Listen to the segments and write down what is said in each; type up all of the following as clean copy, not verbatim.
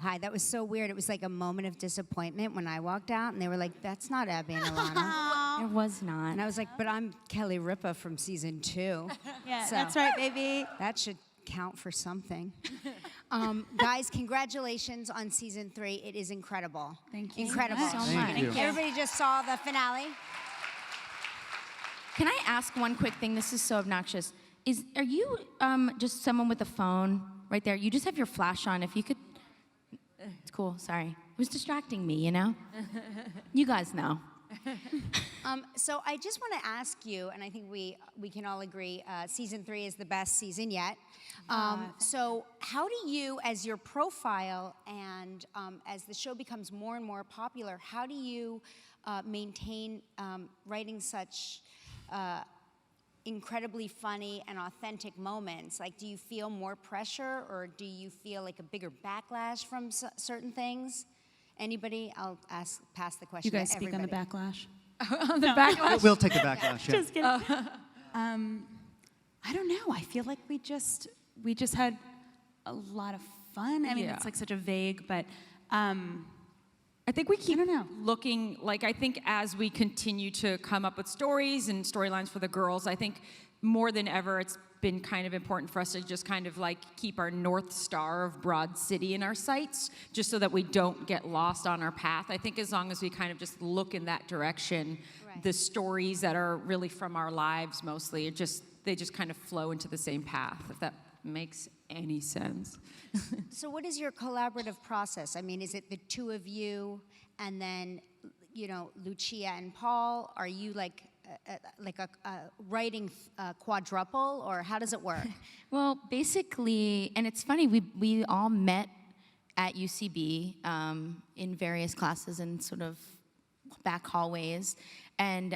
Hi, that was so weird. It was like a moment of disappointment when I walked out, and they were like, that's not Abby and Alana. It was not. And I was like, but I'm Kelly Ripa from season 2. Yeah, So that's right, baby. that should count for something. Guys, congratulations on season 3. It is incredible. Thank you Incredible. so much. Thank you. Everybody just saw the finale. Can I ask one quick thing? This is so obnoxious. Are you just someone with a phone right there? You just have your flash on. If you could, it's cool. Sorry, it was distracting me. You know. You guys know. So I just want to ask you, and I think we can all agree, season 3 is the best season yet. So how do you, as your profile and as the show becomes more and more popular, how do you maintain writing such incredibly funny and authentic moments? Like, do you feel more pressure, or do you feel like a bigger backlash from certain things? Anybody? I'll pass the question. You guys to speak on the everybody. backlash. The backlash. We'll take the backlash. Yeah. Just kidding. I don't know. I feel like we just had a lot of fun. I mean, Yeah. it's like such a vague, but I think we keep I don't know. looking, like, I think as we continue to come up with stories and storylines for the girls, I think more than ever it's been kind of important for us to just kind of like keep our North Star of Broad City in our sights, just so that we don't get lost on our path. I think as long as we kind of just look in that direction, Right. the stories that are really from our lives mostly, they just kind of flow into the same path, if that makes any sense. So what is your collaborative process? I mean, is it the two of you and then, Lucia and Paul? Are you like a writing quadruple, or how does it work? Well, basically, and it's funny, we all met at UCB in various classes and sort of back hallways. And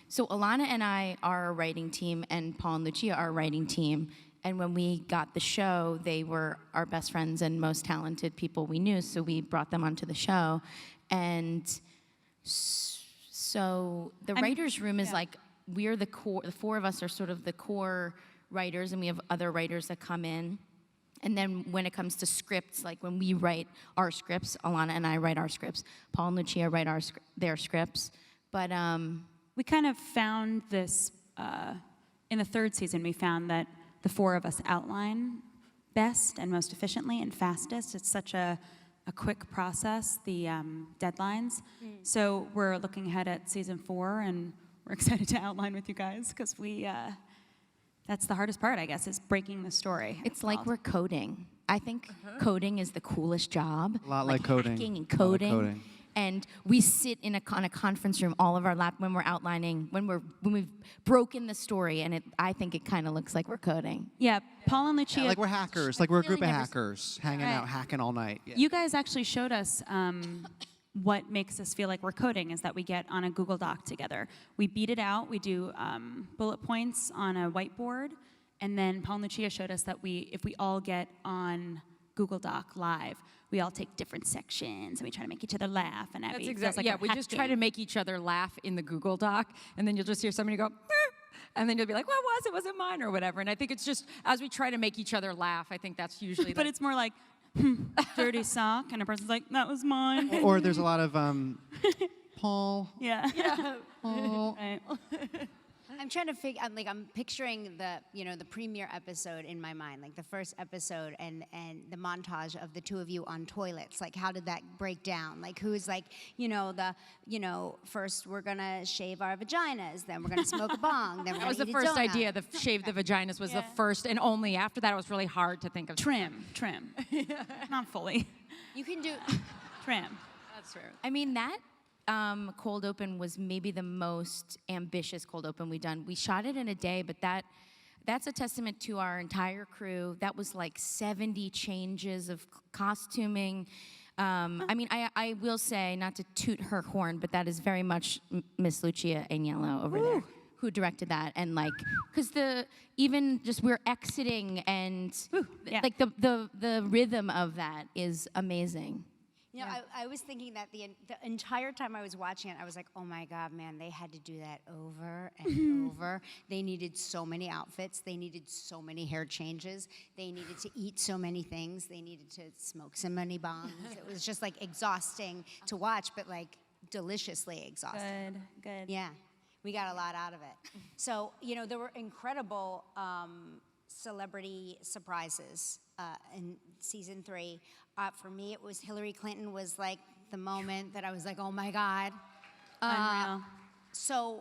so Alana and I are a writing team, and Paul and Lucia are a writing team. And when we got the show, they were our best friends and most talented people we knew, so we brought them onto the show. And so the writer's room is like, we're the core, the 4 of us are sort of the core writers, and we have other writers that come in. And then when it comes to scripts, like when we write our scripts, Alana and I write our scripts, Paul and Lucia write their scripts. But we kind of found this, in the 3rd season, we found that the 4 of us outline best and most efficiently and fastest. It's such a quick process, the deadlines. So we're looking ahead at season 4, and we're excited to outline with you guys, because that's the hardest part, I guess, is breaking the story. it's like we're coding. I think coding is the coolest job. A lot like coding. Hacking and A lot like coding. coding. And we sit in a conference room, all of our when we're outlining, when we've broken the story, and I think it kind of looks like we're coding. Yeah, Paul and Lucia. Yeah, like we're hackers. Like we're a really group of never- hackers hanging Right. out, hacking all night. Yeah. You guys actually showed us what makes us feel like we're coding is that we get on a Google Doc together. We beat it out. We do bullet points on a whiteboard. And then Paul and Lucia showed us that if we all get on Google Doc live, we all take different sections and we try to make each other laugh. And Abby That's feels exactly, like yeah, we're we just try hacking. to make each other laugh in the Google Doc, and then you'll just hear somebody go, "Meow," and then you'll be like, what was it? Was it mine or whatever? And I think it's just, as we try to make each other laugh, I think that's usually But it's more like, dirty sock, and a person's like, that was mine. Or there's a lot of Paul. Yeah. Paul. Right. I'm trying to figure. I'm picturing the premiere episode in my mind, like the first episode, and the montage of the 2 of you on toilets. Like, how did that break down? Like, who's like, first we're gonna shave our vaginas, then we're gonna smoke a bong, then we're that was gonna the eat a first donut. idea. The shave the vaginas was the Yeah. first, and only after that it was really hard to think of. Trim. Not fully. You can do. Trim. That's fair. I mean, that cold open was maybe the most ambitious cold open we've done. We shot it in a day, but that's a testament to our entire crew. That was like 70 changes of costuming. I mean, I will say, not to toot her horn, but that is very much Miss Lucia Agnello over there, who directed that. And like, because we're exiting, and yeah. like the rhythm of that is amazing. You know, I was thinking that the entire time I was watching it, I was like, oh my God, man, they had to do that over and over. They needed so many outfits. They needed so many hair changes. They needed to eat so many things. They needed to smoke so many bongs. It was just like exhausting to watch, but like deliciously exhausting. Good. Yeah, we got a lot out of it. So, you know, there were incredible celebrity surprises in season 3. For me, it was Hillary Clinton was like the moment that I was like, oh my God. Unreal. So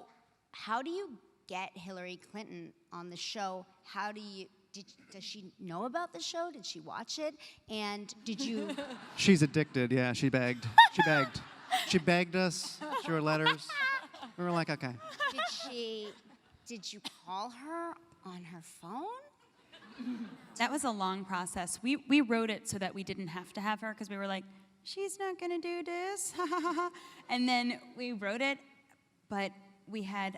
how do you get Hillary Clinton on the show? How do you, does she know about the show? Did she watch it? And did you, She's addicted. Yeah, she begged. She begged. She begged us. She wrote letters. We were like, okay. did you call her on her phone? That was a long process. We wrote it so that we didn't have to have her because we were like, she's not gonna do this, and then we wrote it, but we had,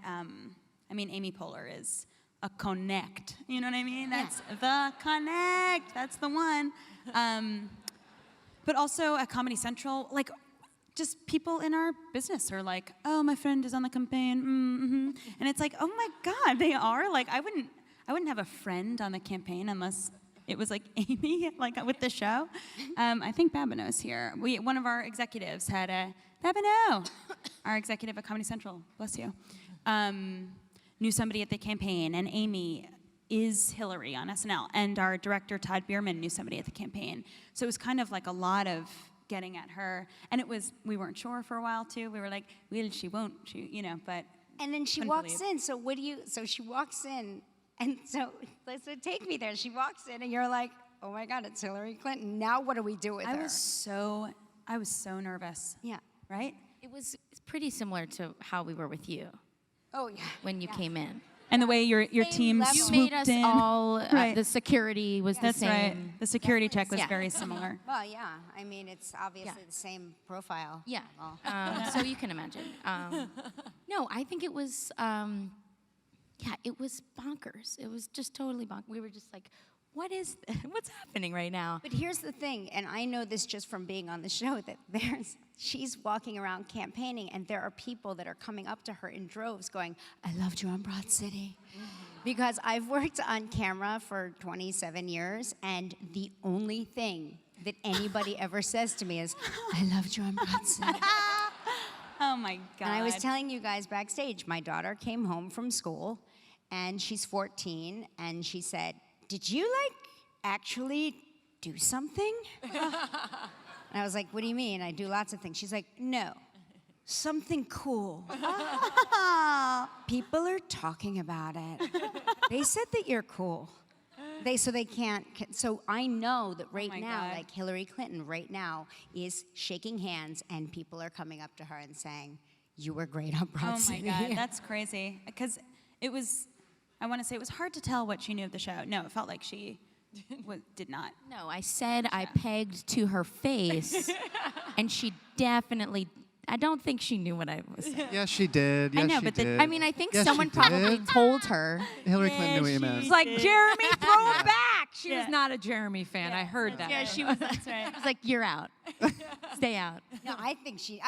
Amy Poehler is a connect. You know what I mean? That's the connect. That's the one. But also at Comedy Central, like, just people in our business are like, oh, my friend is on the campaign, and it's like, oh my God, they are. Like, I wouldn't have a friend on the campaign unless it was like Amy, like with the show. I think Babineau's here. One of our executives had Babineau, our executive at Comedy Central, bless you, knew somebody at the campaign, and Amy is Hillary on SNL, and our director, Todd Bierman, knew somebody at the campaign. So it was kind of like a lot of getting at her, and we weren't sure for a while too. We were like, will she, won't she, you know, but. And then she walks in, so she walks in, and so take me there. She walks in, and you're like, oh my God, it's Hillary Clinton. Now what do we do with her? I was so nervous. Yeah. Right? It was pretty similar to how we were with you Oh, yeah. when you came in. And the way your team level. You swooped made us in. all, Right. the security was That's the same. right. The security check was Yeah. very similar. Well, yeah. I mean, it's obviously the same profile. Yeah. Well, So you can imagine. No, I think it was, it was bonkers. It was just totally bonkers. We were just like, what's happening right now? but here's the thing, and I know this just from being on the show, that she's walking around campaigning, and there are people that are coming up to her in droves going, I loved you on Broad City. Because I've worked on camera for 27 years, and the only thing that anybody ever says to me is, I loved you on Broad City. Oh my God. And I was telling you guys backstage, my daughter came home from school, and she's 14, and she said, did you, actually do something? And I was like, what do you mean? I do lots of things. She's like, no, something cool. People are talking about it. They said that you're cool. So I know that right my now, God. Hillary Clinton right now is shaking hands, and people are coming up to her and saying, you were great on Broad Oh my City. God, that's crazy. Because it was, I want to say it was hard to tell what she knew of the show. No, it felt like she did not. No, I said I pegged to her face, and she definitely, I don't think she knew what I was saying. Yes, she did. Yes, I know, she but the- did. I mean, I think Yes, she someone probably did. told her. Hillary Clinton knew what you meant. It's like, Jeremy, throw it back. She Yeah. was not a Jeremy fan. I heard that. Yeah, she was. That's right. I was like, you're out. Stay out. No, I think she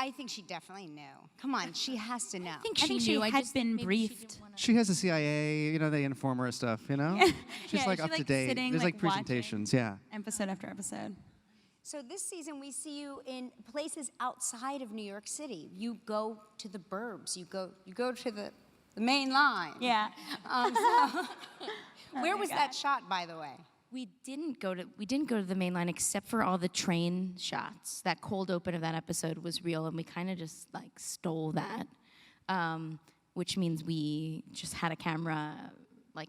definitely knew. Come on, she has to know. I think I she think she knew. I had just been maybe she briefed. didn't wanna- She has the CIA, they inform her of stuff, She's Yeah, like she, up to like, date. sitting, There's like, presentations, yeah. Episode after episode. So this season, we see you in places outside of New York City. You go to the burbs. You go to the main line. Yeah. Where my was that shot, by the way? We didn't go to the main line except for all the train shots. That cold open of that episode was real, and we kind of just stole that, which means we just had a camera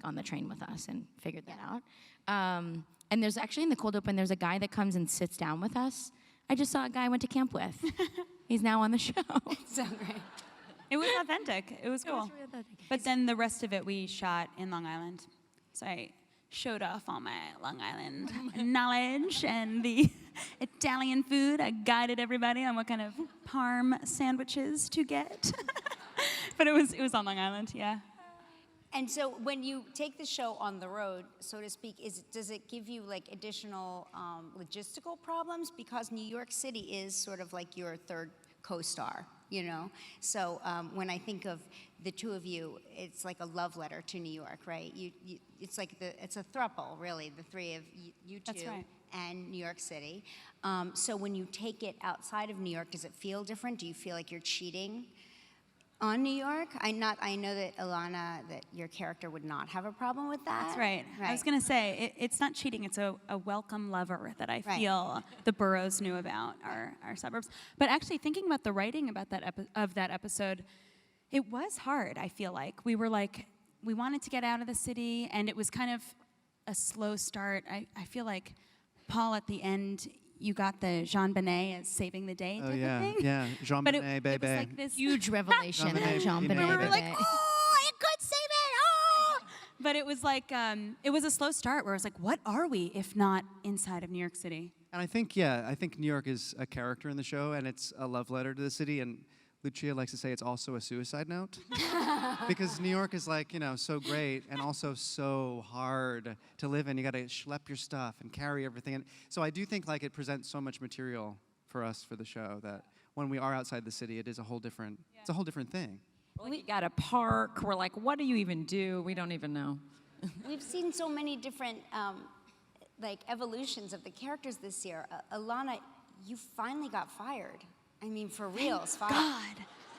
on the train with us and figured that out. And there's actually in the cold open, there's a guy that comes and sits down with us. I just saw a guy I went to camp with. He's now on the show. So great. It was authentic. It was cool. But then the rest of it we shot in Long Island. So I showed off all my Long Island knowledge and the Italian food. I guided everybody on what kind of parm sandwiches to get. But it was on Long Island, yeah. And so when you take the show on the road, so to speak, does it give you like additional logistical problems? Because New York City is sort of like your third co-star, you know? So when I think of the two of you, it's like a love letter to New York, right? It's like it's a throuple, really, the three of you two. That's right. And New York City. So when you take it outside of New York, does it feel different? Do you feel like you're cheating on New York? I know that Ilana, that your character would not have a problem with that. That's right. I was going to say, it's not cheating. It's a welcome lover that I feel the boroughs knew about our suburbs. But actually, thinking about the writing about that episode, it was hard, I feel like. We wanted to get out of the city, and it was kind of a slow start. I feel like, Paul, at the end, you got the Jean Benet as saving the day type of thing. Yeah, Jean But Benet, it was like this Huge revelation Jean that Benet, Jean Benet, Benet. we were like, did. oh, I could save it, oh! But it was like, it was a slow start where I was like, what are we if not inside of New York City? And I think New York is a character in the show, and it's a love letter to the city. And Lucia likes to say it's also a suicide note, because New York is like, so great and also so hard to live in. You got to schlep your stuff and carry everything. And so I do think like it presents so much material for us for the show that when we are outside the city, it is a whole different. It's a whole different thing. We got a park. We're like, what do you even do? We don't even know. We've seen so many different like evolutions of the characters this year. Ilana, you finally got fired. I mean, for reals, fired. God.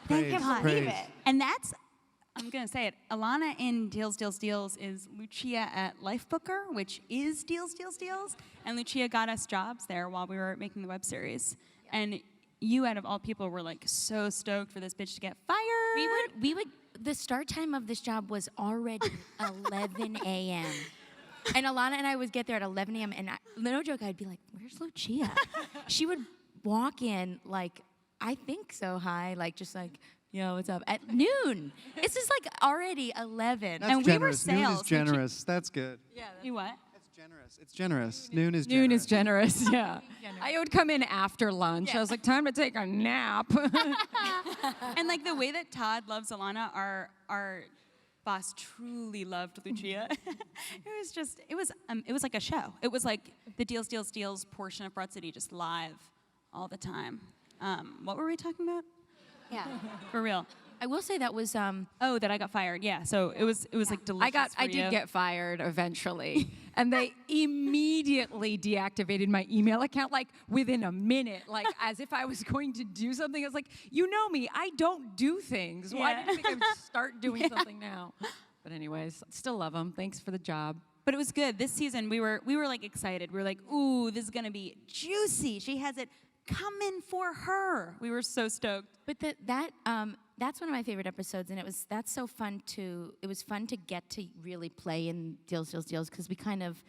I can't believe it. And that's, I'm going to say it, Ilana in Deals, Deals, Deals is Lucia at Lifebooker, which is Deals, Deals, Deals. And Lucia got us jobs there while we were making the web series. Yeah. And you, out of all people, were like so stoked for this bitch to get fired. We would, the start time of this job was already 11 a.m. And Ilana and I would get there at 11 a.m. And no joke, I'd be like, where's Lucia? She would walk in like, I think so high, like just like, yo, what's up? At noon. It's just like already 11. That's And generous. we were Noon sales. is generous. That's good. Yeah. You what? That's generous. It's generous. Noon is generous. Noon is generous, yeah. I would come in after lunch. I was like, time to take a nap. And like the way that Todd loves Ilana, our boss truly loved Lucia. it was like a show. It was like the Deals, Deals, Deals portion of Broad City just live all the time. What were we talking about? Yeah. For real. I will say that was Oh, that I got fired. Yeah. So it was like delicious. I did get fired eventually. And they immediately deactivated my email account like within a minute, like as if I was going to do something. I was like, you know me, I don't do things. Why Yeah. did you think I would start doing something now? But anyways, still love them. Thanks for the job. But it was good. This season we were like excited. We were like, ooh, this is gonna be juicy. She has it coming for her. We were so stoked. But that's one of my favorite episodes, and it was fun to get to really play in Deals, Deals, Deals, because we kind of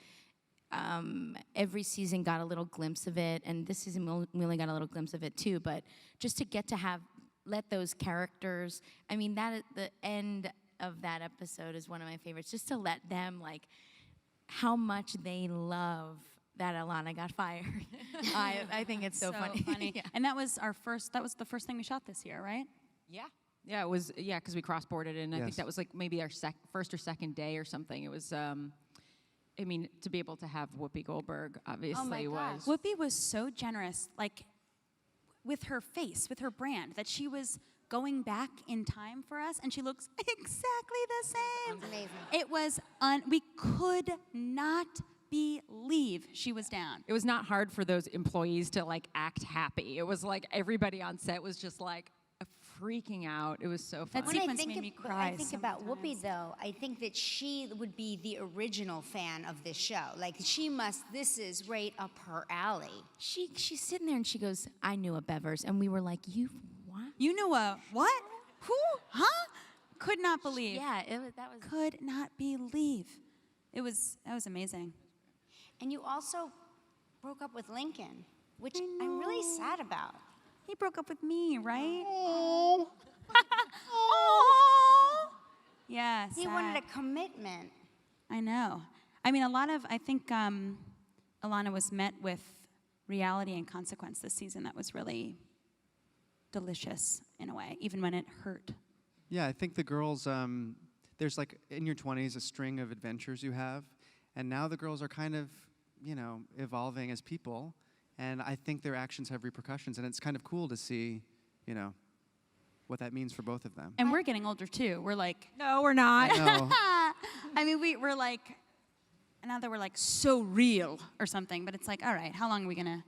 every season got a little glimpse of it, and this season we only got a little glimpse of it too. But just to get to let those characters, I mean, the end of that episode is one of my favorites. Just to let them like how much they love that Ilana got fired. I think it's so funny. Yeah. And that was the first thing we shot this year, right? Yeah. Yeah, it was, because we cross-boarded, and I think Yes. that was like maybe our first or second day or something. It was, I mean, to be able to have Whoopi Goldberg obviously was. Whoopi was so generous, like with her face, with her brand, that she was going back in time for us, and she looks exactly the same. It's amazing. It was, we could not believe she was down. It was not hard for those employees to like act happy. It was like everybody on set was just like freaking out. It was so fun. That When I sequence think, made me ab- cry I think about Whoopi, sometimes. though, I think that she would be the original fan of this show. Like, this is right up her alley. She's sitting there and she goes, I knew a Bevers, and we were like, you what? You know what? Who? Huh? Could not believe. Yeah, that was. Could not believe. That was amazing. And you also broke up with Lincoln, which I'm really sad about. He broke up with me, right? Oh. Yeah, He sad. wanted a commitment. I know. I mean, I think Ilana was met with reality and consequence this season that was really delicious in a way, even when it hurt. Yeah, I think the girls, there's like in your 20s a string of adventures you have, and now the girls are kind of, evolving as people, and I think their actions have repercussions, and it's kind of cool to see, what that means for both of them. And we're getting older too. We're like, No, we're not. No. I mean, we're like, now that we're like so real or something, but it's like, all right, how long are we gonna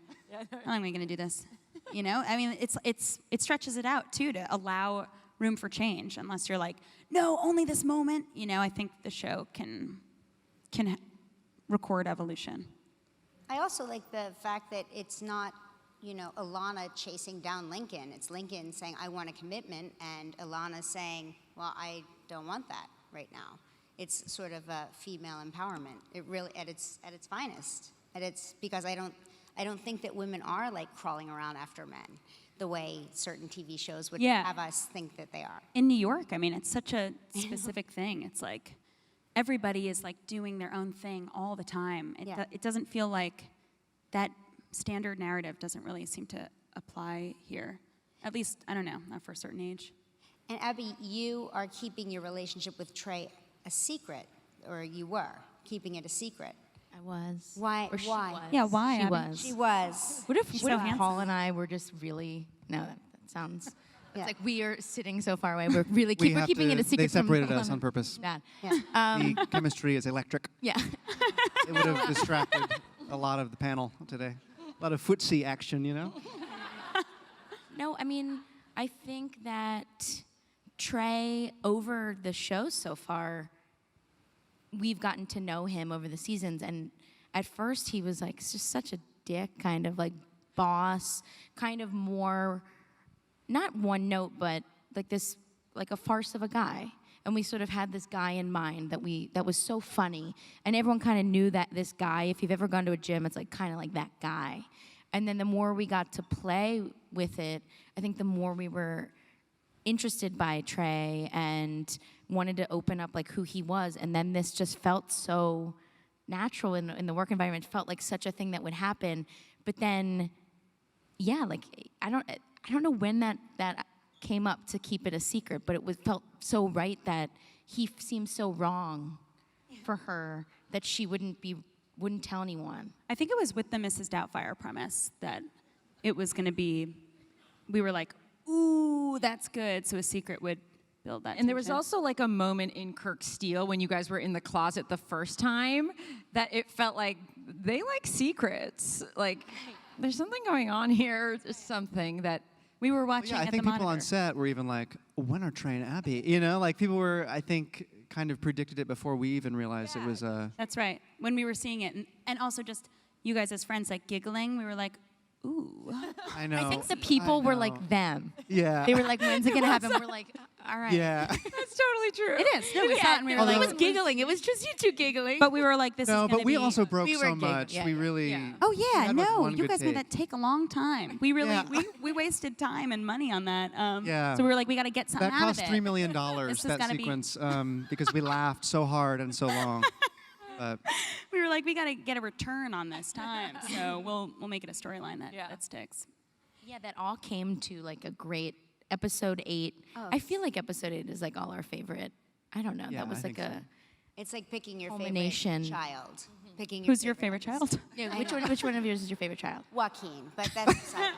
do this? I mean, it stretches it out too to allow room for change. Unless you're like, no, only this moment. I think the show can record evolution. I also like the fact that it's not, Alana chasing down Lincoln. It's Lincoln saying, I want a commitment, and Alana saying, well, I don't want that right now. It's sort of a female empowerment. It really, at its finest. Because I don't think that women are like crawling around after men the way certain TV shows would have us think that they are. In New York, I mean, it's such a specific thing. It's like everybody is like doing their own thing all the time. It doesn't feel like that standard narrative doesn't really seem to apply here. At least, I don't know, not for a certain age. And Abby, you are keeping your relationship with Trey a secret, or you were keeping it a secret. I was. Why? Or she Why? was. Yeah, why, She Abby? was. She was. What if, She's what so if handsome. Paul and I were just really, no, that sounds, Yeah. it's like we are sitting so far away. We're really We we're have keeping to- it a secret They separated from us on purpose. Dad. Yeah. The chemistry is electric. Yeah. It would have distracted a lot of the panel today. A lot of footsie action, No, I mean, I think that Trey, over the show so far, we've gotten to know him over the seasons. And at first, he was like just such a dick, kind of like boss, kind of more, not one note, but like this, like a farce of a guy. And we sort of had this guy in mind that was so funny. And everyone kind of knew that this guy, if you've ever gone to a gym, it's like kind of like that guy. And then the more we got to play with it, I think the more we were interested by Trey and wanted to open up like who he was. And then this just felt so natural in the work environment. It felt like such a thing that would happen. But then, yeah, like I don't know when that came up to keep it a secret, but felt so right that he seemed so wrong for her that she wouldn't tell anyone. I think it was with the Mrs. Doubtfire premise that it was going to be, we were like, ooh, that's good. So a secret would build that. And there was tension. also like a moment in Kirk Steele when you guys were in the closet the first time that it felt like they like secrets. Like there's something going on here. There's something that we were watching Yeah, I at think the people on monitor. set were even like, when are Trey and Abby? Like people were, I think, kind of predicted it before we even realized it was That's right. When we were seeing it, and also just you guys as friends like giggling, we were like, ooh. I know. I think the people were know. like them. Yeah. They were like, when's it gonna happen? We're like, all right. Yeah. that's totally true. It is. No, we saw it and we were Although- like, it was giggling. It was just you two giggling. But we were like, this is No, gonna but we be. also broke We were so giggling, much. yeah, We yeah. really. Yeah. Oh we yeah, had, like, no, one you good guys made take. that take a long time. We really Yeah. we wasted time and money on that. Yeah. So we were like, we got to get something That out cost of it. $3 million, This has that gotta be- sequence, because we laughed so hard and so long. But We were like, we got to get a return on this time. So we'll make it a storyline that sticks. yeah, that all came to like a great episode 8. Oh. I feel like episode 8 is like all our favorite. I don't know. Yeah, that was I like think a. so. It's like picking your Culmination. favorite child. Picking Who's your favorite child? Yeah, which one of yours is your favorite child? Joaquin, but that's beside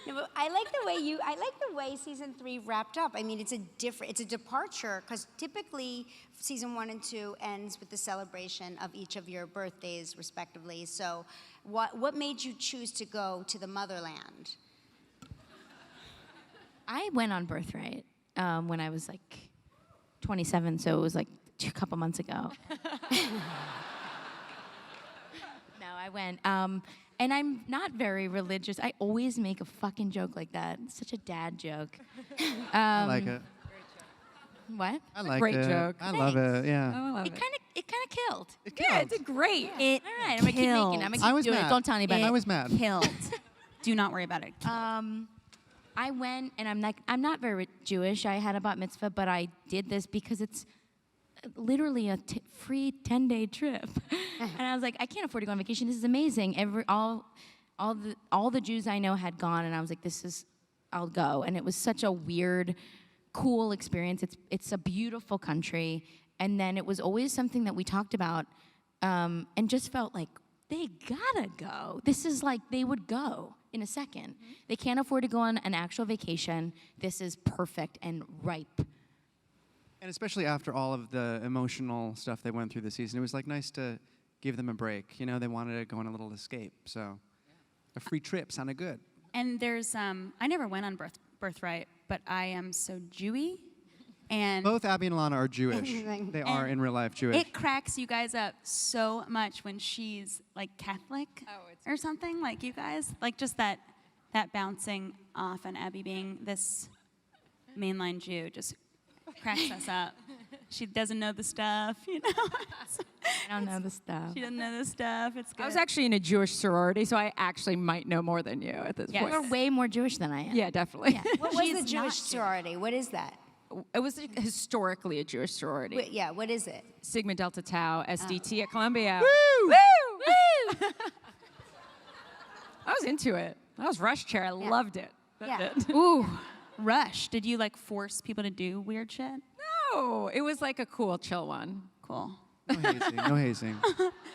no, but I like the way season 3 wrapped up. I mean, it's a departure because typically season 1 and 2 ends with the celebration of each of your birthdays, respectively. So, what made you choose to go to the motherland? I went on Birthright when I was like 27, so it was like a couple months ago. No, I went. And I'm not very religious. I always make a fucking joke like that. It's such a dad joke. I like it. What? I like great it. joke. I love it. Yeah. I love It kind of killed. It Yeah, killed. it's great. It All right, I'm gonna keep making it. I'm gonna keep I was doing mad. it. Don't tell anybody. I was mad. Killed. Do not worry about it. I went, and I'm not very Jewish. I had a bat mitzvah, but I did this because it's literally a free 10-day trip. And I was like, I can't afford to go on vacation. This is amazing. All the Jews I know had gone, and I was like, I'll go. And it was such a weird cool experience. It's a beautiful country. And then it was always something that we talked about and just felt like they gotta go. This is like they would go in a second. They can't afford to go on an actual vacation. This is perfect and ripe. And especially after all of the emotional stuff they went through this season, it was like nice to give them a break. You know, they wanted to go on a little escape. So a free trip sounded good. And there's, I never went on Birthright, but I am so Jewy. And Both Abby and Alana are Jewish. They are in real life Jewish. it cracks you guys up so much when she's like Catholic or something, like you guys. Like just that bouncing off and Abby being this mainline Jew just cracks us up. She doesn't know the stuff, you know? I don't know the stuff. She doesn't know the stuff. It's good. I was actually in a Jewish sorority, so I actually might know more than you at this Yes. point. You're way more Jewish than I am. Yeah, definitely. What was She's the not Jewish Jewish. sorority? What is that? It was historically a Jewish sorority. Wait, yeah, what is it? Sigma Delta Tau, SDT at Columbia. Woo! Woo! I was into it. I was rush chair. I loved it. That's it. Ooh, Rush. Did you like force people to do weird shit? No, it was like a cool, chill one. Cool. No hazing. No hazing.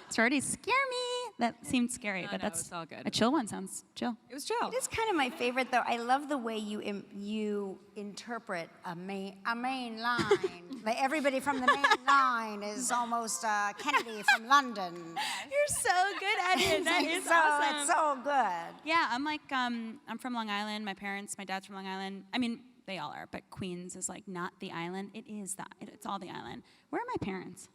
Sororities scare me. That seemed scary, No, but no, that's it's all good. a chill one sounds chill. It was chill. It is kind of my favorite, though. I love the way you interpret a main line. Like everybody from the main line is almost Kennedy from London. You're so good at it. That is so awesome. it's so good. Yeah, I'm like, I'm from Long Island. My dad's from Long Island. I mean, they all are, but Queens is like not the island. It is it's all the island. Where are my parents?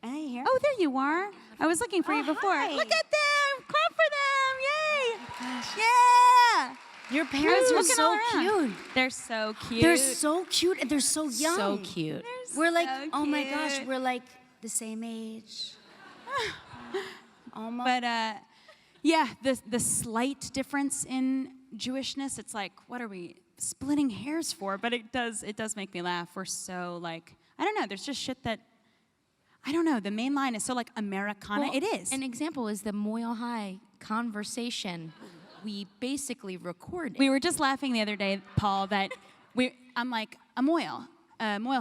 Are they here? Oh, there you are. I was looking for you before. hi. Look at them. Clap for them. Yay. Yeah. Your parents are Looking so all around. cute. They're so cute. They're so cute and they're so young. So cute. We're like, so oh my gosh, cute. we're like the same age. Almost. But yeah, the slight difference in Jewishness, it's like, what are we splitting hairs for? But it does make me laugh. We're so like, I don't know, there's just shit that, I don't know, the main line is so like Americana. Well, it is. An example is the Moyle High conversation we basically recorded. We were just laughing the other day, Paul, that I'm like, a Moyle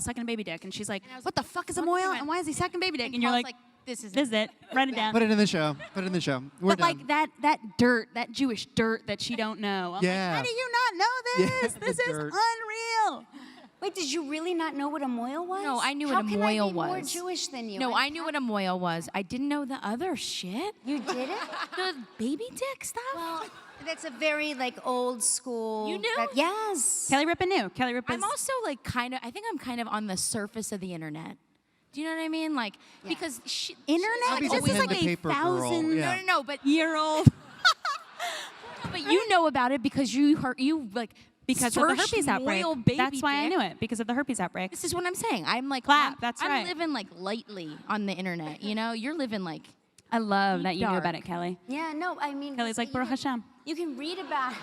sucking a baby dick. And she's like, what the fuck is a Moyle? And why is he sucking baby dick? And you're Paul's like, this is this is it. Write it down. Put it in the show. Put it in the show. We're But done. like that dirt, that Jewish dirt that she don't know. I'm Yeah. like, how do you not know Yeah, this? the This is dirt. unreal. Wait, did you really not know what a moil was? No, I knew How what a can moil I be more was. Jewish than you? No, I knew what a moil was. I didn't know the other shit. You did it? The baby dick stuff. Well, that's a very like old school. You knew? Yes. Kelly Ripa knew. Kelly Ripa I'm also like I think I'm kind of on the surface of the internet. Do you know what I mean? Like, because internet. Abby's This always is been like the a paper girl, 1,000 yeah. No, but year-old. but you know about it because you like Because of the searched herpes outbreak. moil baby That's why I dick. knew it, because of the herpes outbreak. This is what I'm saying. I'm like Clap, that's right. I'm living like lightly on the internet. You know, you're living like I love that you knew dark. about it, Kelly. Yeah. No, I mean. Kelly's like, you Baruch can- Hashem. You can read about.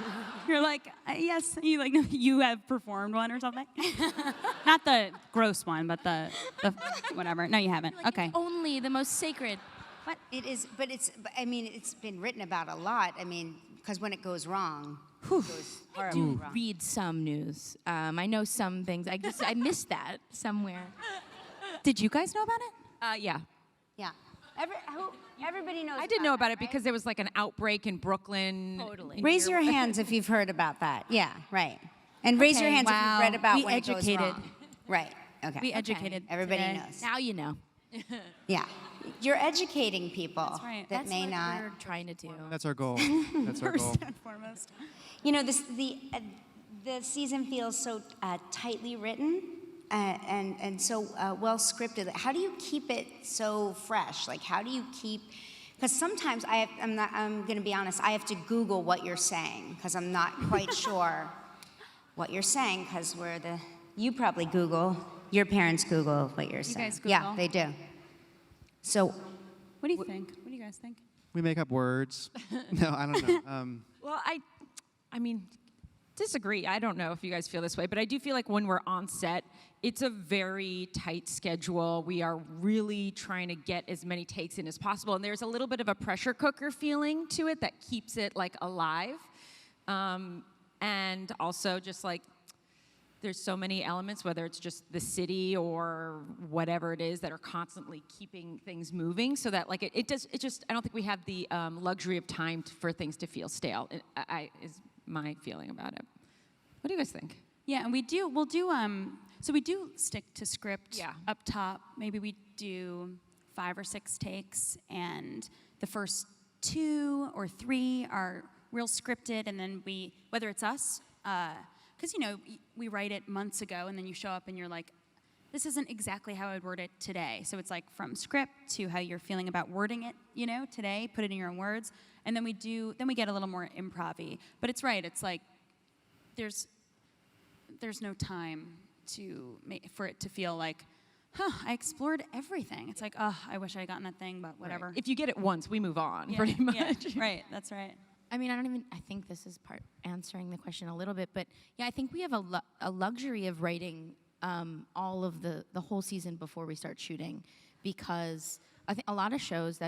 You're like, yes. You like, you have performed one or something. Not the gross one, but the whatever. No, you haven't. Okay. only the most sacred. But it is. But I mean, it's been written about a lot. I mean, because when it goes wrong, it goes horribly Do wrong. read some news. I know some things. I missed that somewhere. Did you guys know about it? Yeah. Yeah. Everybody knows. I did know about it right? because there was like an outbreak in Brooklyn. Totally. Raise your hands if you've heard about that. Yeah. Right. And raise your Okay, hands if wow. you've read about We when it educated. goes wrong. Right. Okay. We educated. Everybody today. knows. Now you know. Yeah. You're educating people That's right. that That's may what not. we're trying to do. That's our goal. That's our goal. First and foremost. You know, the season feels so tightly written and so well scripted. How do you keep it so fresh? Like, how do you keep? Because sometimes I'm going to be honest. I have to Google what you're saying because I'm not quite sure what you're saying. Because you probably Google. Your parents Google what you're saying. guys Google? Yeah, they do. So What do you think? What do you guys think? We make up words. No, I don't know. Well, I mean, disagree. I don't know if you guys feel this way, but I do feel like when we're on set, it's a very tight schedule. We are really trying to get as many takes in as possible, and there's a little bit of a pressure cooker feeling to it that keeps it like alive, and also just like there's so many elements, whether it's just the city or whatever it is, that are constantly keeping things moving, so that like it just I don't think we have the luxury of time for things to feel stale. Is my feeling about it. What do you guys think? Yeah, and so we do stick to script up top. Maybe we do 5 or 6 takes, and the first 2 or 3 are real scripted, and then whether it's us, because we write it months ago, and then you show up and you're like, this isn't exactly how I'd word it today. So it's like from script to how you're feeling about wording it, today, put it in your own words, and then we get a little more improv-y. But it's right, it's like there's no time for it to feel like, I explored everything. It's like, I wish I had gotten that thing, but whatever. Right. If you get it once, we move on, pretty much. Yeah, right, that's right. I mean, I think this is part answering the question a little bit, but yeah, I think we have a luxury of writing all of the whole season before we start shooting, because I think a lot of shows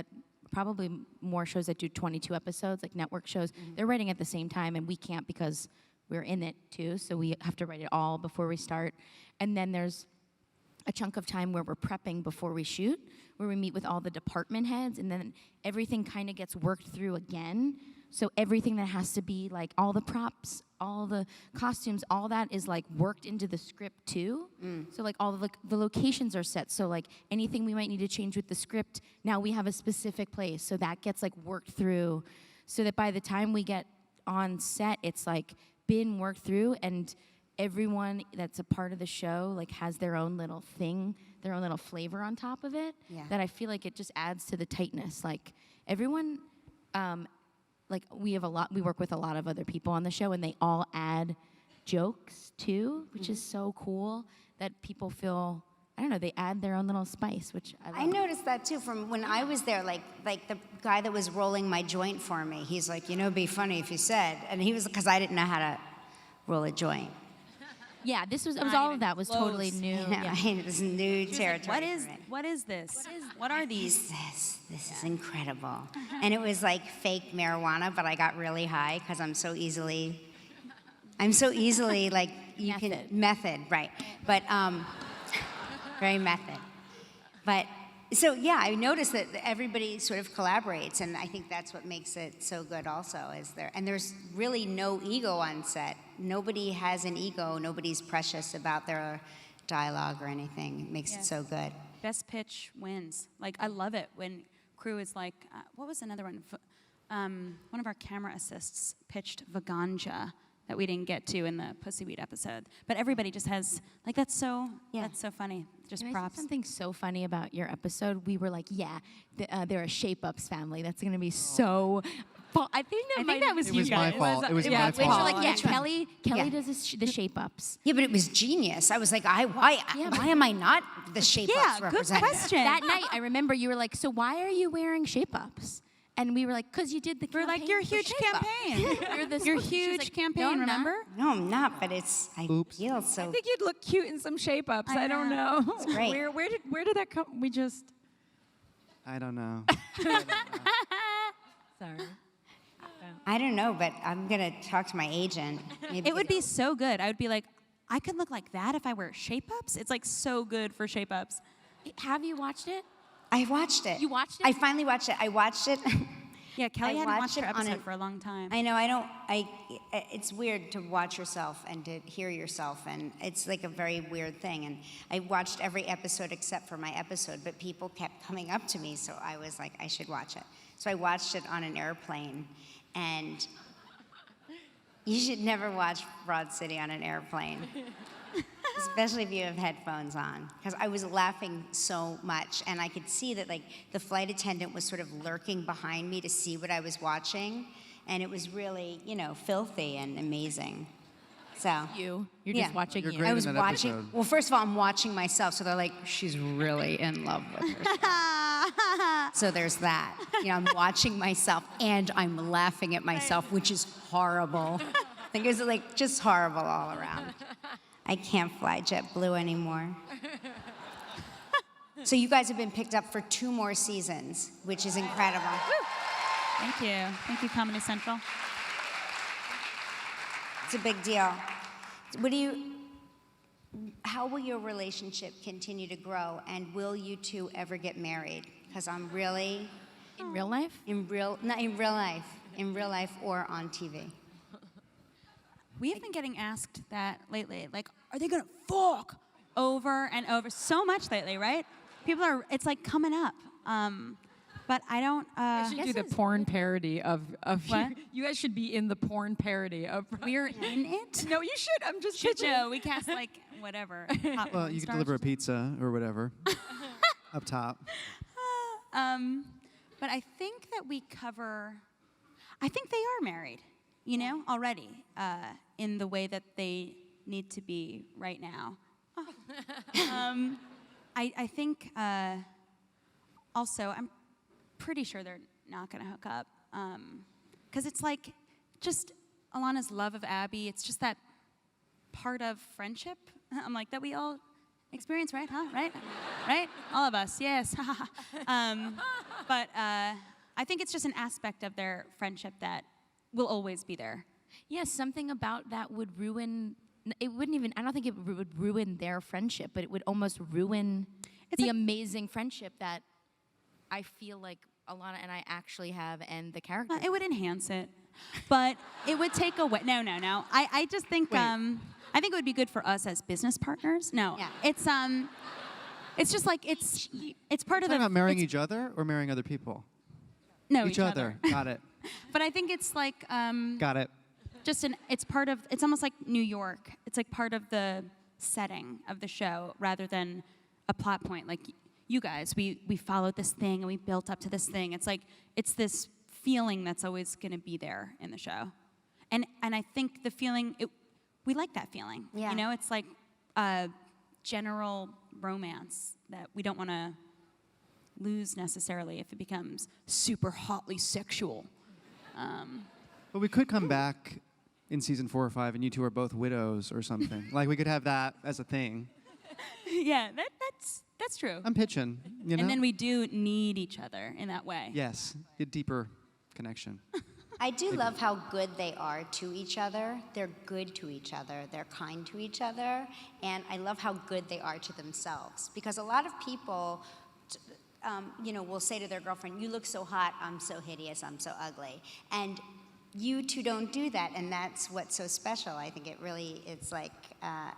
probably more shows that do 22 episodes, like network shows, they're writing at the same time, and we can't because we're in it too, so we have to write it all before we start. And then there's a chunk of time where we're prepping before we shoot, where we meet with all the department heads, and then everything kind of gets worked through again. So everything that has to be, like all the props, all the costumes, all that is like worked into the script too. So like all the locations are set. So like anything we might need to change with the script, now we have a specific place. So that gets like worked through, so that by the time we get on set, it's like been worked through, and everyone that's a part of the show like has their own little thing, their own little flavor on top of it. Yeah. That I feel like it just adds to the tightness. Like everyone, we work with a lot of other people on the show, and they all add jokes too, which is so cool that people feel, I don't know, they add their own little spice, which I love. I noticed that too from when I was there, like the guy that was rolling my joint for me, he's like, it'd be funny if you said, and he was, because I didn't know how to roll a joint. Yeah, it was all of that was totally new. Yeah. It was new territory. What is this? What are these? This is incredible. And it was like fake marijuana, but I got really high because I'm so easily like, method, right. But, very method. But, so yeah, I noticed that everybody sort of collaborates, and I think that's what makes it so good also, and there's really no ego on set. Nobody has an ego, nobody's precious about their dialogue or anything. It makes it so good. Best pitch wins. Like, I love it when crew is like, what was another one? One of our camera assists pitched Vaganja that we didn't get to in the Pussy Weed episode. But everybody just has, like, that's so funny. Just Can I props. say something so funny about your episode? We were like, they're a Shape-Ups family. That's going to be so fun. I think that was It you was guys. my fault. It was my We're fault. like, Kelly Yeah. does the Shape-Ups. Yeah, but it was genius. I was like, why am I not the shape-ups Yeah, good representative? question. That night, I remember you were like, so why are you wearing Shape-Ups? And we were like, because you did the We're campaign like, your for huge Shape-Ups." campaign. Your She was huge like, campaign, "No, I'm not." remember? No, I'm not, but I Oops. feel so. I think you'd look cute in some shape-ups. I don't know. It's great. Where did that come? We just. I don't know. Sorry. I don't know, but I'm going to talk to my agent. Maybe It would be so good. I would be like, I could look like that if I wear shape-ups. It's like so good for shape-ups. Have you watched it? I watched it. You watched it? I finally watched it. I watched it. Yeah, Kelly I hadn't watched watched her it on episode a- for a long time. I know, it's weird to watch yourself and to hear yourself, and it's like a very weird thing. And I watched every episode except for my episode, but people kept coming up to me, so I was like, I should watch it. So I watched it on an airplane, and you should never watch Broad City on an airplane. Especially if you have headphones on, because I was laughing so much, and I could see that like the flight attendant was sort of lurking behind me to see what I was watching, and it was really, filthy and amazing. So You're Yeah. just watching You're you. great. I was in that watching. episode. Well, first of all, I'm watching myself, so they're like, she's really in love with herself. So there's that. I'm watching myself, and I'm laughing at myself, which is horrible. I think it's like just horrible all around. I can't fly JetBlue anymore. So you guys have been picked up for 2 more seasons, which is incredible. Thank you. Thank you, Comedy Central. It's a big deal. What do how will your relationship continue to grow, and will you two ever get married? Because I'm really In real life? not in real life or on TV. We have been getting asked that lately. Like, are they gonna fuck over and over so much lately, right? People are. It's like coming up. But I don't. You should do the porn parody of What? You guys should be in the porn parody of. We're in it. No, you should. I'm just Should pitching. you? We cast like whatever. hot Well, porn you could stars deliver or a pizza or whatever up top. But I think that we cover. I think they are married, you know, already in the way that they need to be right now. I think also I'm pretty sure they're not going to hook up because it's like just Alana's love of Abby. It's just that part of friendship. I'm like that we all experience, right? Huh? Right? Right? All of us. Yes. But I think it's just an aspect of their friendship that will always be there. Yes, something about that would ruin. It wouldn't even. I don't think it would ruin their friendship, but it would almost ruin It's the like- amazing friendship that I feel like Alana and I actually have, and the character. It would enhance it, but it would take away. No. I just think Wait. I think it would be good for us as business partners. No, Yeah. it's just like it's part of Talking the about marrying it's- each other or marrying other people? no Each other. Got it. But I think it's like Got it. it's part of it's almost like New York. It's like part of the setting of the show rather than a plot point. Like you guys, we followed this thing and we built up to this thing. It's like it's this feeling that's always going to be there in the show, and I think the feeling we like that feeling. Yeah. You know, it's like a general romance that we don't want to lose necessarily if it becomes super hotly sexual. But we could come back in season 4 or 5 and you two are both widows or something. Like we could have that as a thing. Yeah, that's true. I'm pitching, you know? And then we do need each other in that way. Yes, a deeper connection. I do love how good they are to each other. They're good to each other. They're kind to each other. And I love how good they are to themselves. Because a lot of people, will say to their girlfriend, "You look so hot, I'm so hideous, I'm so ugly." And you two don't do that, and that's what's so special. I think it's like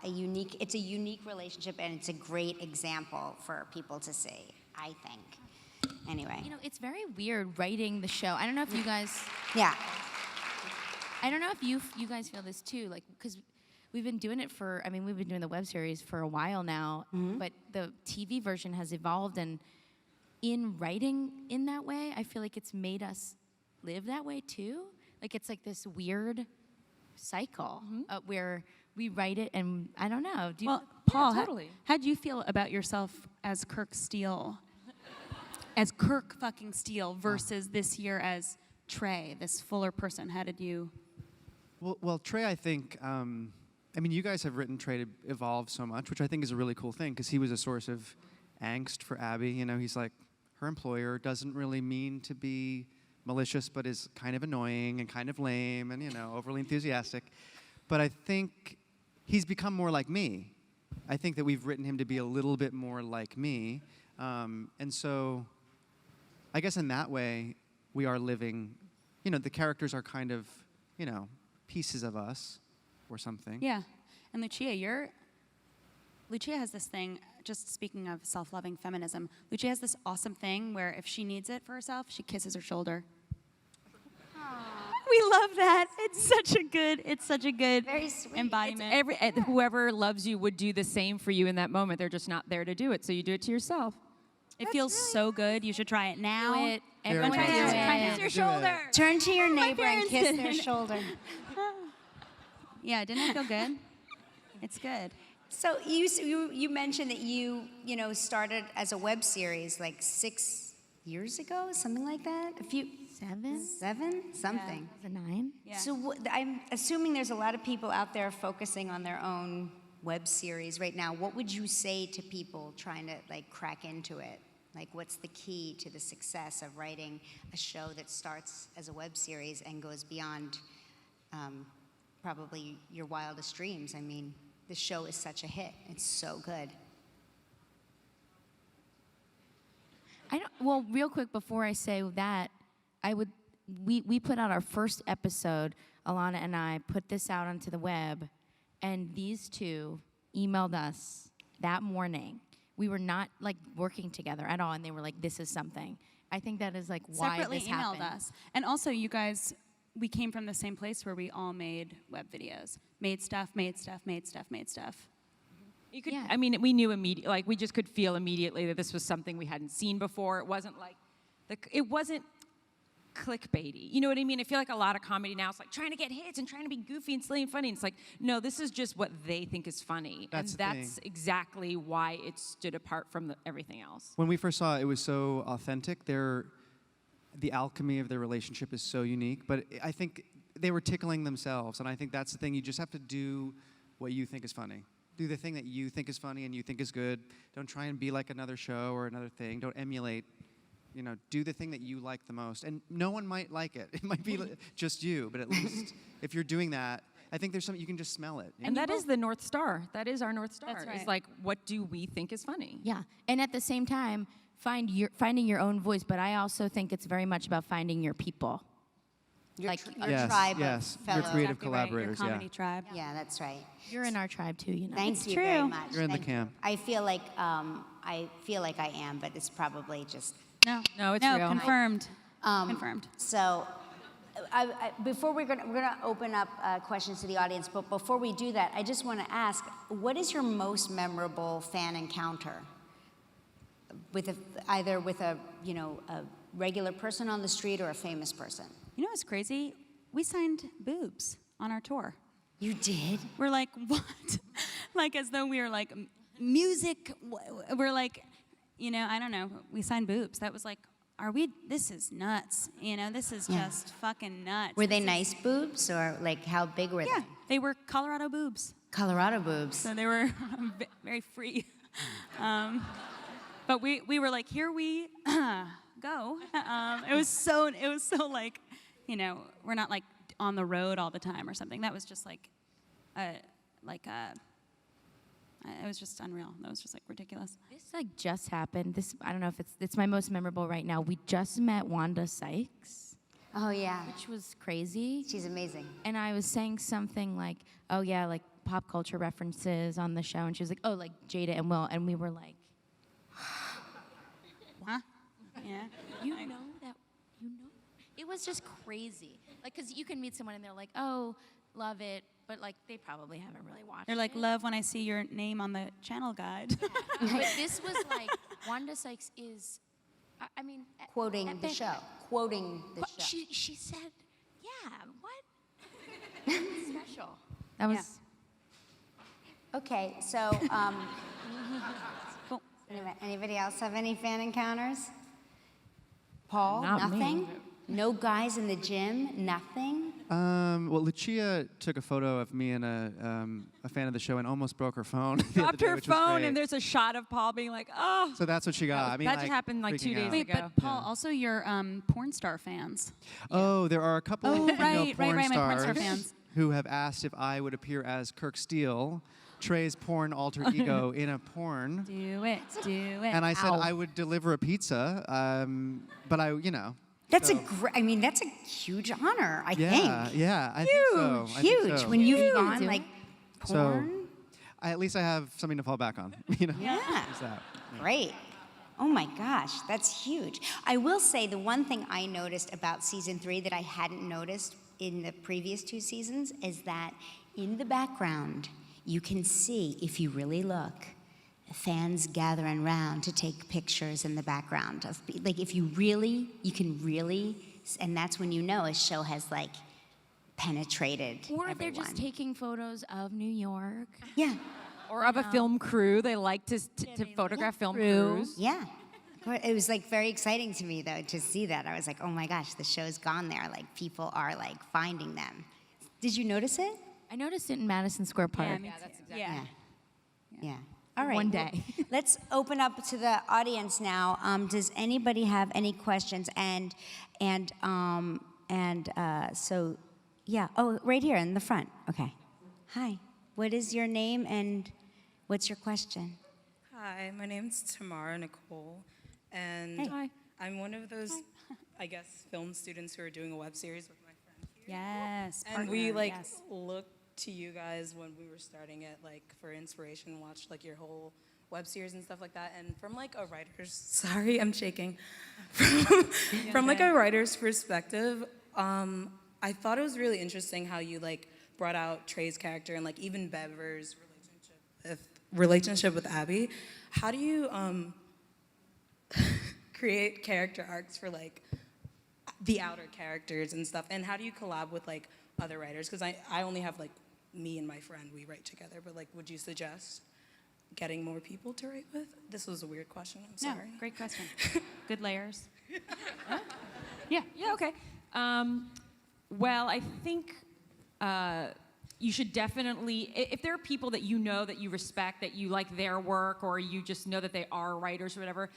it's a unique relationship, and it's a great example for people to see, I think. Anyway. You know, it's very weird writing the show. I don't know if you guys. Yeah. I don't know if you guys feel this too, like because we've been doing it for. I mean, we've been doing the web series for a while now, but the TV version has evolved, and in writing in that way, I feel like it's made us live that way too. Like it's like this weird cycle where we write it, and I don't know. Do you, Well, Paul, totally. how'd you feel about yourself as Kirk Steele? As Kirk fucking Steele versus this year as Trey, this fuller person. How did you? Well, Trey, I think, you guys have written Trey to evolve so much, which I think is a really cool thing because he was a source of angst for Abby. You know, he's like, her employer doesn't really mean to be malicious, but is kind of annoying and kind of lame and, overly enthusiastic. But I think he's become more like me. I think that we've written him to be a little bit more like me. And so I guess in that way, we are living, the characters are kind of, pieces of us or something. Yeah, and Lucia has this thing. Just speaking of self-loving feminism, Lucia has this awesome thing where if she needs it for herself, she kisses her shoulder. We love that. It's such a good Very sweet. embodiment. Whoever loves you would do the same for you in that moment. They're just not there to do it, so you do it to yourself. It feels so good. You should try it now. do it. Here, Everyone try do it. it. Try it. Do Your it. shoulder. Turn to your neighbor and parents kiss did their it. shoulder. Yeah, didn't it feel good? It's good. So you mentioned that you started as a web series like 6 years ago, something like that. A few 7? 7 something. Was it 9? Yeah. So I'm assuming there's a lot of people out there focusing on their own web series right now. What would you say to people trying to crack into it? Like, what's the key to the success of writing a show that starts as a web series and goes beyond probably your wildest dreams? I mean, the show is such a hit. It's so good. Well, real quick before I say that, we put out our first episode. Alana and I put this out onto the web, and these two emailed us that morning. We were not like working together at all, and they were like, "This is something." I think that is like why Separately this emailed happened. us. And also, you guys, we came from the same place where we all made web videos. Made stuff, made stuff, made stuff, made stuff. You could, Yeah. I mean, we knew immediately, like we just could feel immediately that this was something we hadn't seen before. It wasn't like, it wasn't clickbaity. You know what I mean? I feel like a lot of comedy now is like trying to get hits and trying to be goofy and silly and funny. And it's like, no, this is just what they think is funny. That's and the that's thing. exactly why it stood apart from everything else. When we first saw it, it was so authentic. The alchemy of their relationship is so unique. But I think they were tickling themselves, and I think that's the thing. You just have to do what you think is funny. Do the thing that you think is funny and you think is good. Don't try and be like another show or another thing. Don't emulate. You know, do the thing that you like the most. And no one might like it. It might be just you, but at least if you're doing that, I think there's something you can just smell it. And that is the North Star. That is our North Star. That's right. It's like, what do we think is funny? Yeah, and at the same time, finding your own voice. But I also think it's very much about finding your people. Your, Like, your Yes, tribe yes. of Your fellow. creative Exactly right, collaborators, your yeah. comedy tribe. Yeah, that's right. You're in our tribe too, you know. Thank It's you true. very much. You're in the Thank you. camp. I feel like I am, but it's probably just. No, it's no, real. confirmed. Confirmed. So, before we're gonna open up questions to the audience, but before we do that, I just want to ask, what is your most memorable fan encounter? Either with a regular person on the street or a famous person. You know what's crazy? We signed boobs on our tour. You did? We're like, what? Like as though we were like music. We're like, I don't know. We signed boobs. That was like, this is nuts. This is just fucking nuts. Were they nice boobs or like how big were Yeah, they? they were Colorado boobs. Colorado boobs. So they were very free. But we were like, here we go. It was so like, we're not like on the road all the time or something. That was just like, it was just unreal. That was just like ridiculous. This like just happened. I don't know if it's my most memorable right now. We just met Wanda Sykes, Oh yeah, which was crazy. she's amazing. And I was saying something like, "Oh yeah, like pop culture references on the show," and she was like, "Oh, like Jada and Will," and we were like, Huh? Yeah. "You know that? You know?" It was just crazy. Like, cause you can meet someone and they're like, "Oh, love it," but like they probably haven't really watched. They're like, it. love when I see your name on the channel guide. But this was like Wanda Sykes is, I mean, Quoting the epic. show. Quoting the But show. she said, "Yeah, what?" Special. That was. Okay, so Cool. anybody else have any fan encounters? Paul, Not me. nothing? No guys in the gym? Nothing? Well, Lucia took a photo of me and a fan of the show and almost broke her phone. the other Dropped day, her which was phone, great. and there's a shot of Paul being like, oh. So that's what she got. I mean, that like, just happened like 2 freaking days out. Wait, ago. but Paul, also your porn star fans. Oh, there are a couple Oh, of female right, porn my porn star stars fans. who have asked if I would appear as Kirk Steele, Trey's porn alter ego, in a porn. Do it, do it. And I said Ow. I would deliver a pizza, but I. That's So- that's a huge honor, I Yeah, think. yeah, I think so. I think Huge. so. When you've Huge. gone like So, porn. at least I have something to fall back on. Yeah. There's that. Great. Oh my gosh, that's huge. I will say the one thing I noticed about season 3 that I hadn't noticed in the previous 2 seasons is that in the background, you can see, if you really look, fans gathering around to take pictures in the background of, like, if you can really, and that's when you know a show has like penetrated Or everyone. they're just taking photos of New York. Yeah, Or of a film crew. They like to photograph film crews. yeah. It was like very exciting to me though to see that. I was like, oh my gosh, the show's gone there. Like people are like finding them. Did you notice it? I noticed it in Madison Square Park. Yeah, me too. Yeah. Yeah. All right. One well, day. let's open up to the audience now. Does anybody have any questions? So, yeah. Oh, right here in the front. Okay. Hi. What is your name and what's your question? Hi, my name's Tamara Nicole, and Hi. I'm one of those, I guess, film students who are doing a web series with my friend here. Yes. And we partner, like yes. looked to you guys when we were starting it, like for inspiration, watched like your whole web series and stuff like that. And from like a writer's, sorry, I'm shaking. From like a writer's perspective, I thought it was really interesting how you like brought out Trey's character and like even Bever's relationship with Abby. How do you create character arcs for like the outer characters and stuff? And how do you collab with like other writers? Because I only have like me and my friend, we write together, but like would you suggest getting more people to write with? This was a weird question, I'm No, sorry. great question. Good layers. Yeah, okay. Well, I think you should definitely, if there are people that you know that you respect, that you like their work, or you just know that they are writers or whatever,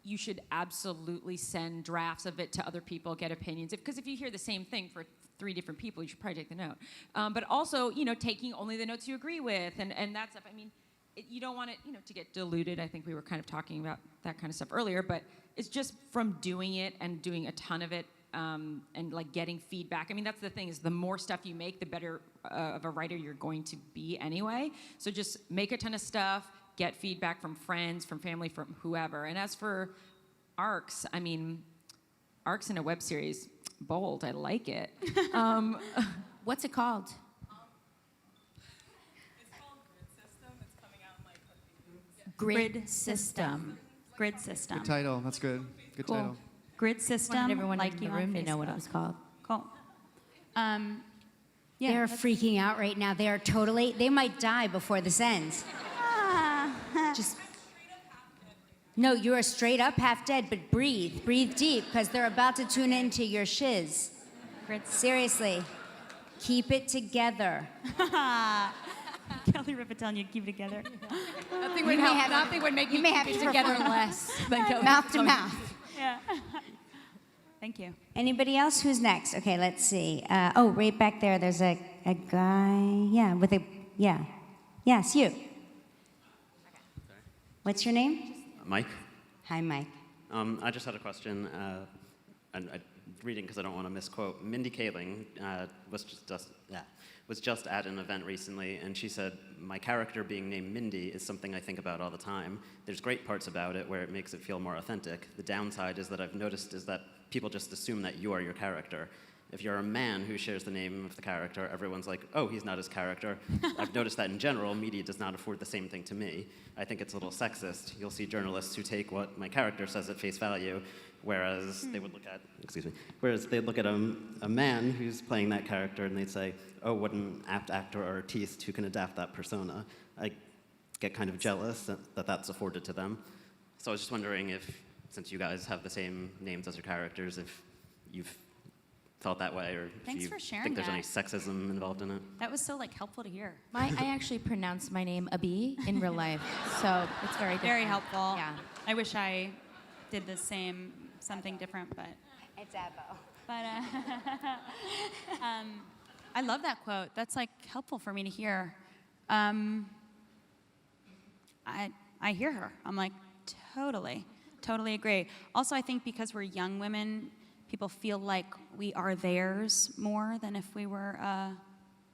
you should absolutely send drafts of it to other people, get opinions. Because if you hear the same thing for 3 different people, you should probably take the note. But also, taking only the notes you agree with and that stuff. I mean, you don't want it, to get diluted. I think we were kind of talking about that kind of stuff earlier, but it's just from doing it and doing a ton of it and like getting feedback. I mean, that's the thing, is the more stuff you make, the better of a writer you're going to be anyway. So just make a ton of stuff, get feedback from friends, from family, from whoever. And as for arcs, I mean, arcs in a web series, bold, I like it. What's it called? It's called Grid System. It's coming out in like Grid system. Grid system. Good title. That's good. Good Cool. title. Grid system. Wanted everyone like in you the on room to know what it Facebook. was called. Cool. They're that's- freaking out right now. They might die before this ends. Just. No, you are straight up half dead, but breathe. Breathe deep, because they're about to tune into your shiz. Grid Seriously. Keep it together. Kelly Ripa telling you to keep it together. Nothing would help- Nothing would make you may have keep to it together perform- less than Kelly. Mouth to mouth. Yeah. Thank you. Anybody else? Who's next? Okay, let's see. Right back there, there's a guy. Yeah, with a, yeah. Yes, you. What's your name? Mike, Hi, Mike. I just had a question, and I'm reading because I don't want to misquote. Mindy Kaling was just at an event recently, and she said, "My character being named Mindy is something I think about all the time. There's great parts about it where it makes it feel more authentic. The downside is that I've noticed is that people just assume that you are your character. If you're a man who shares the name of the character, everyone's like, oh, he's not his character. I've noticed that in general, media does not afford the same thing to me. I think it's a little sexist. You'll see journalists who take what my character says at face value, whereas they would look at, a man who's playing that character and they'd say, oh, what an apt actor or artiste who can adapt that persona. I get kind of jealous that that's afforded to them. So I was just wondering if, since you guys have the same names as your characters, if you've felt that way, or Thanks if for you sharing think there's that. any sexism involved in it. That was so helpful to hear. I actually pronounce my name Abi in real life, so it's very different. Very helpful. Yeah. I wish I did the same, something different, but. It's Abo. But I love that quote. That's helpful for me to hear. I hear her. I'm like, totally agree. Also, I think because we're young women, people feel like we are theirs more than if we were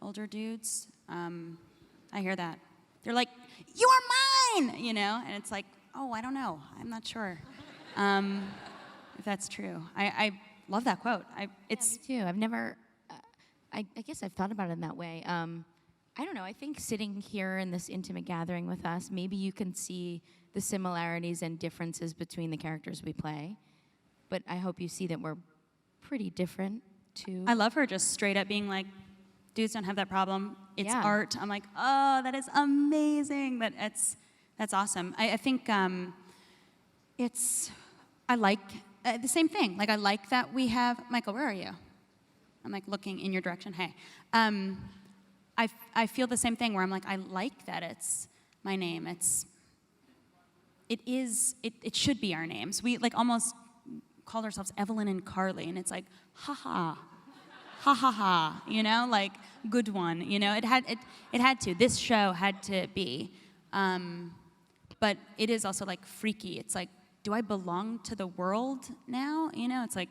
older dudes. I hear that. They're like, you are mine, and it's like, oh, I don't know. I'm not sure if that's true. I love that quote. It's Me too. I've never, I guess I've thought about it in that way. I don't know. I think sitting here in this intimate gathering with us, maybe you can see the similarities and differences between the characters we play. But I hope you see that we're pretty different too. I love her just straight up being like, dudes don't have that problem. It's Yeah. art. I'm like, oh, that is amazing. That's awesome. I think I like the same thing. I like that we have, Michael, where are you? I'm looking in your direction. Hey. I feel the same thing where I'm like, I like that it's my name. It should be our names. We almost called ourselves Evelyn and Carly, and it's like, ha ha, ha ha ha, you know, like good one, you know. It had to. This show had to be. But it is also like freaky. It's like, do I belong to the world now? You know, it's like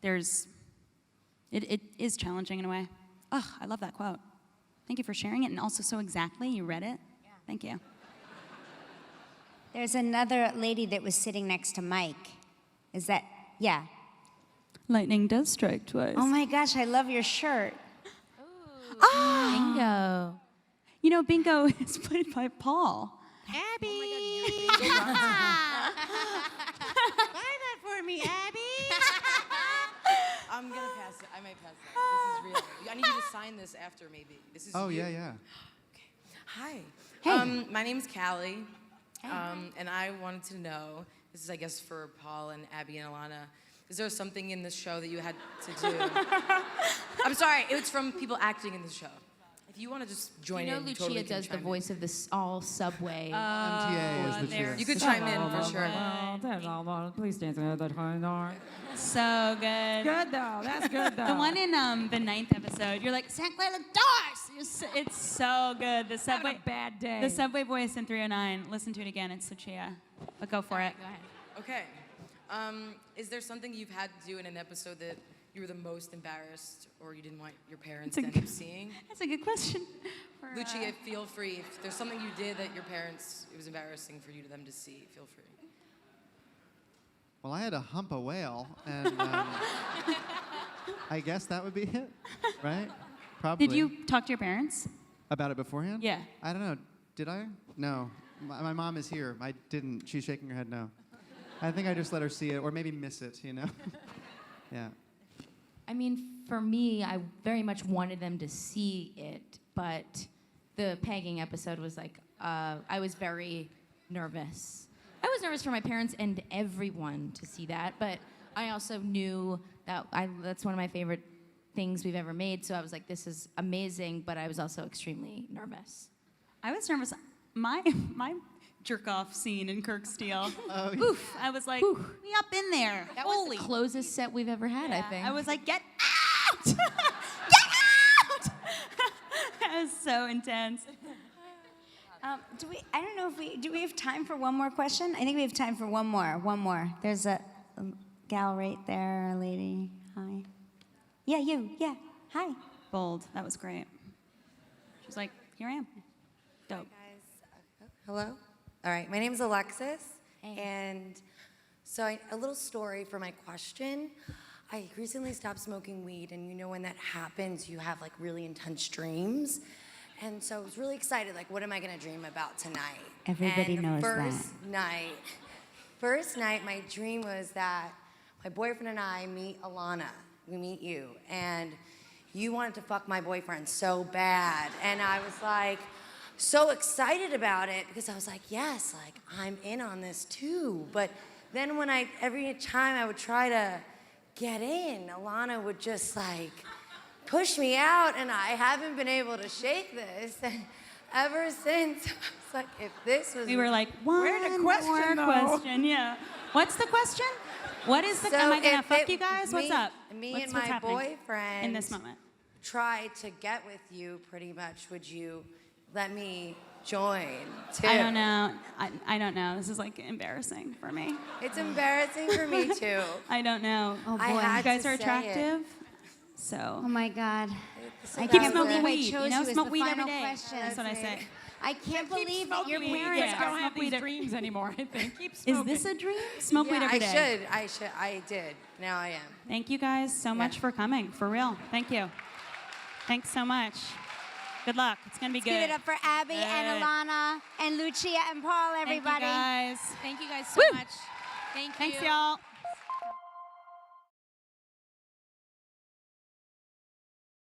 it is challenging in a way. Oh, I love that quote. Thank you for sharing it, and also so exactly, you read it. Yeah. Thank you. There's another lady that was sitting next to Mike. Is that, yeah. Lightning does strike twice. Oh my gosh, I love your shirt. Bingo. You know, Bingo is played by Paul. Abby! Buy that for me, Abby! I'm gonna pass it. I might pass that. This is real. I need you to sign this after, maybe. This is Oh, you. yeah. Hi. Hey. My name's Callie, and I wanted to know, this is, I guess, for Paul and Abby and Alana, is there something in this show that you had to do? I'm sorry, it was from people acting in the show. If you want to just join You know, in, Lucia totally does the chime voice of this all subway. MTA is the there- cheer. You could chime in for sure. Please dance at the corner. So good. Good though. That's good though. The one in the 9th episode, you're like, St. Clair Doors! It's so good. The Having subway, a bad day. the subway voice in 309. Listen to it again. It's Lucia. But go for it. Go ahead. Okay. Is there something you've had to do in an episode that you were the most embarrassed or you didn't want your parents to end up seeing? That's a good question. Lucia, feel free. If there's something you did that your parents, it was embarrassing for them to see, feel free. Well, I had to hump a whale, and I guess that would be it, right? Probably. Did you talk to your parents? About it beforehand? Yeah. I don't know. Did I? No. My mom is here. I didn't. She's shaking her head no. I think I just let her see it, or maybe miss it, you know? Yeah. I mean, for me, I very much wanted them to see it, but the pegging episode was like, I was very nervous. I was nervous for my parents and everyone to see that, but I also knew that that's one of my favorite things we've ever made, so I was like, this is amazing, but I was also extremely nervous. I was nervous. My jerk-off scene in Kirksteel. Oh, yeah. Oof. I was like, we up in there. That Holy. was the closest set we've ever had, I think. I was like, get out! Get out! It was so intense. I don't know if do we have time for one more question? I think we have time for one more. There's a gal right there, a lady. Hi. Yeah, you. Yeah. Hi. Bold. That was great. She was like, here I am. Dope. Guys, hello. All right, my name is Alexis, and so a little story for my question. I recently stopped smoking weed, and you know when that happens, you have like really intense dreams. And so I was really excited, like, what am I gonna dream about tonight? Everybody knows that. First night, my dream was that my boyfriend and I meet Alana. We meet you, and you wanted to fuck my boyfriend so bad, and I was like, so excited about it because I was like, yes, like I'm in on this too. But then every time I would try to get in, Alana would just like push me out, and I haven't been able to shake this. And ever since, I was like, if this was... We were like, one more question. Yeah. What's the question? What is the... So am I going to if fuck it- you guys? What's me- up? Me what's and my happening boyfriend... in this moment. try to get with you pretty much, would you let me join too? I don't know. I don't know. This is like embarrassing for me. It's embarrassing for me too. I don't know. Oh, I boy. had You guys to are say attractive. Oh So my God. I Keep can't smoking believe I weed, chose you know, as smoke the weed every final day. question. That's what I say. I can't believe that your Weed. parents Just don't smoke have weed these every- dreams anymore, I think. Keep Is smoking. this a dream? Smoke weed every day. I did. Now I am. Thank you guys so much for coming. For real. Thank you. Thanks so much. Good luck. It's gonna be good. Give it up for Abby and Alana and Lucia and Paul, everybody. Thank you guys. Thank you guys so Woo! much. Thank you. Thanks, y'all.